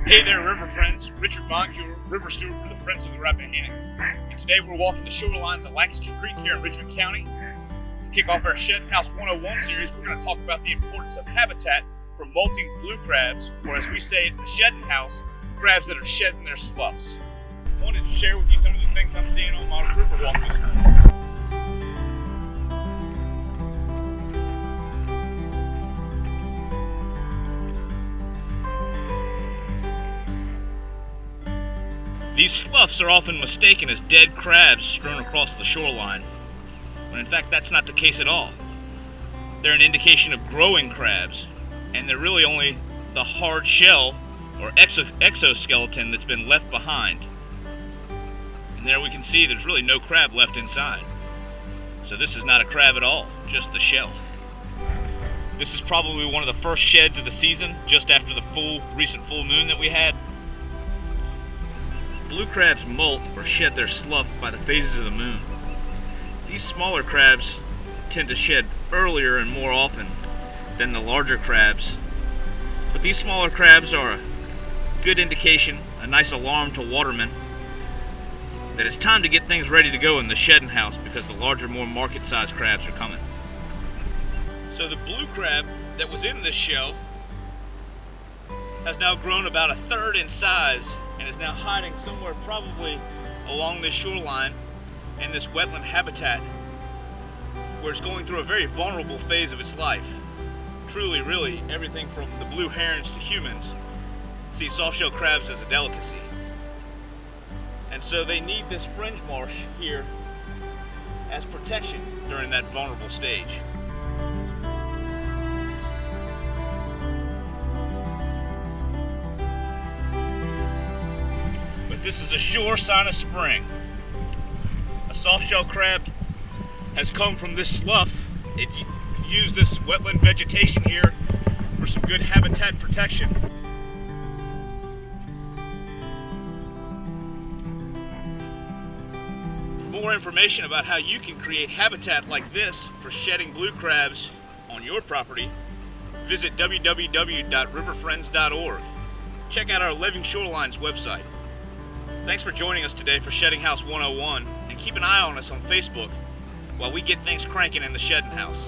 Hey there, river friends. Richard Moncure, river steward for the Friends of the Rappahannock. And today we're walking the shorelines of Lancaster Creek here in Richmond County. To kick off our Shedding House 101 series, we're going to talk about the importance of habitat for molting blue crabs, or as we say at the Shedding House, crabs that are shedding their sloughs. I wanted to share with you some of the things I'm seeing on my river walk this morning. These sloughs are often mistaken as dead crabs strewn across the shoreline, when in fact that's not the case at all. They're an indication of growing crabs, and they're really only the hard shell or exoskeleton that's been left behind. And there we can see there's really no crab left inside. So this is not a crab at all, just the shell. This is probably one of the first sheds of the season, just after the recent full moon that we had. Blue crabs molt or shed their slough by the phases of the moon. These smaller crabs tend to shed earlier and more often than the larger crabs. But these smaller crabs are a good indication, a nice alarm to watermen, that it's time to get things ready to go in the shedding house because the larger, more market-sized crabs are coming. So the blue crab that was in this shell has now grown about a third in size and is now hiding somewhere probably along this shoreline in this wetland habitat where it's going through a very vulnerable phase of its life. Truly, really, everything from the blue herons to humans see softshell crabs as a delicacy. And so they need this fringe marsh here as protection during that vulnerable stage. This is a sure sign of spring. A softshell crab has come from this slough. It used this wetland vegetation here for some good habitat protection. For more information about how you can create habitat like this for shedding blue crabs on your property, visit www.riverfriends.org. Check out our Living Shorelines website. Thanks for joining us today for Shedding House 101, and keep an eye on us on Facebook while we get things cranking in the Shedding House.